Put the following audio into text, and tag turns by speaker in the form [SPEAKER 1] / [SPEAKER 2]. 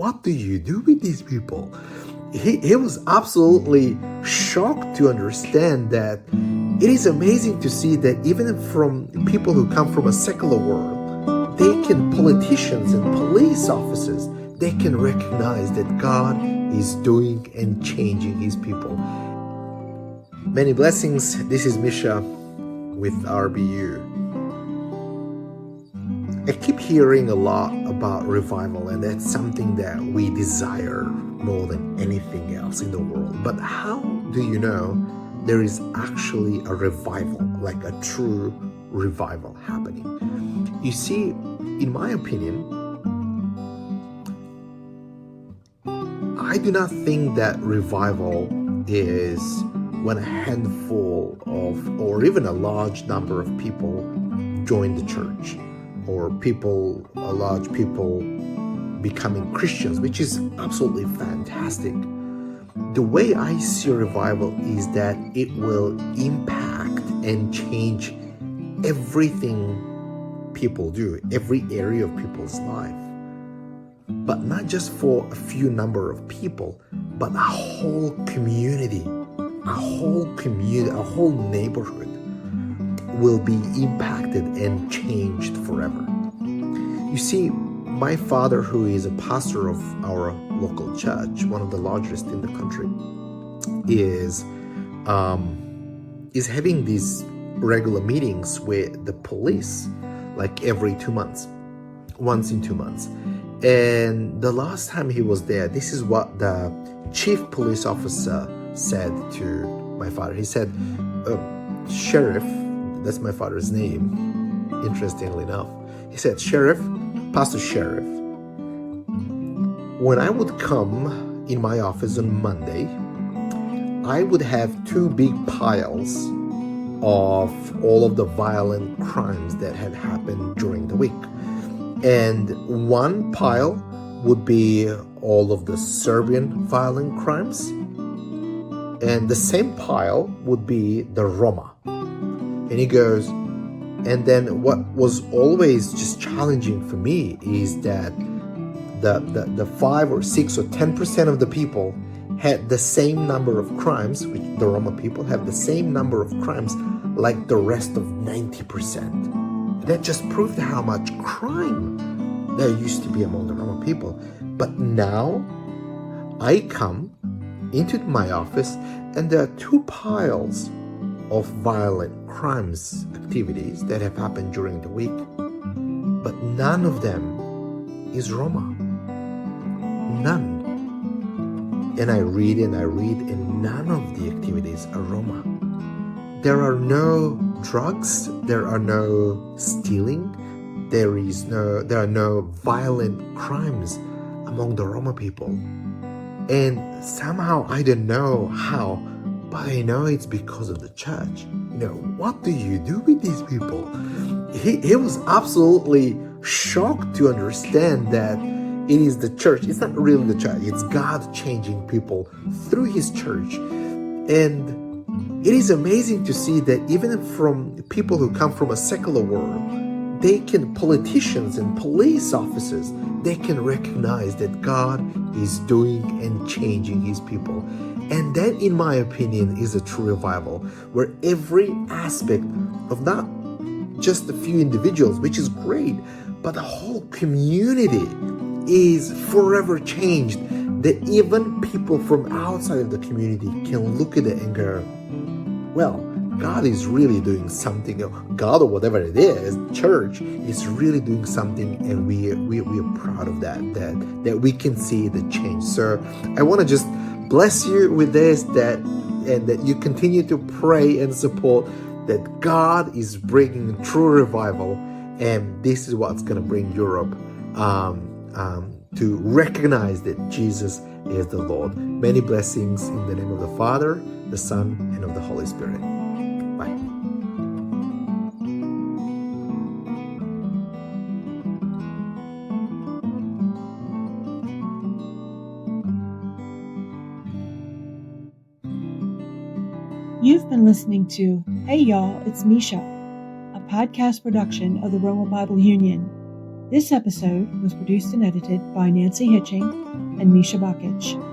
[SPEAKER 1] what do you do with these people? He was absolutely shocked to understand that it is amazing to see that even from people who come from a secular world, politicians and police officers, they can recognize that God is doing and changing his people. Many blessings. This is Misha with RBU. I keep hearing a lot about revival, and that's something that we desire more than anything else in the world. But how do you know there is actually a revival, like a true revival happening? You see, in my opinion, I do not think that revival is when a handful of, or even a large number of people join the church, or a large people becoming Christians, which is absolutely fantastic. The way I see revival is that it will impact and change everything people do, every area of people's life. But not just for a few number of people, but a whole community, a whole neighborhood will be impacted and changed forever. You see, my father, who is a pastor of our local church, one of the largest in the country, is having these regular meetings with the police, like every 2 months, once in 2 months. And the last time he was there, this is what the chief police officer said to my father. He said, Sheriff, that's my father's name, interestingly enough. He said, Sheriff, Pastor Sheriff, when I would come in my office on Monday, I would have 2 big piles of all of the violent crimes that had happened during the week. And one pile would be all of the Serbian violent crimes, and the same pile would be the Roma. And he goes, and then what was always just challenging for me is that the 5 or 6 or 10% of the people had the same number of crimes, which the Roma people have the same number of crimes like the rest of 90%. That just proved how much crime there used to be among the Roma people. But now I come into my office and there are 2 piles of violent crimes activities that have happened during the week, but none of them is Roma. None. And I read and none of the activities are Roma. There are no drugs, there are no stealing, there are no violent crimes among the Roma people. And somehow, I don't know how, but I know it's because of the church. What do you do with these people? He was absolutely shocked to understand that it is the church. It's not really the church. It's God changing people through his church. And it is amazing to see that even from people who come from a secular world, politicians and police officers, they can recognize that God is doing and changing his people. And that, in my opinion, is a true revival, where every aspect of not just a few individuals, which is great, but the whole community is forever changed, that even people from outside of the community can look at it and go, well, God is really doing something. God, or whatever it is, church is really doing something, and we are proud of that we can see the change. So I want to just bless you with this, and that you continue to pray and support that God is bringing true revival, and this is what's going to bring Europe to recognize that Jesus is the Lord. Many blessings in the name of the Father, the Son, and of the Holy Spirit. Bye.
[SPEAKER 2] You've been listening to Hey Y'all, It's Misha, a podcast production of the Roma Bible Union. This episode was produced and edited by Nancy Hitching and Misha Bakic.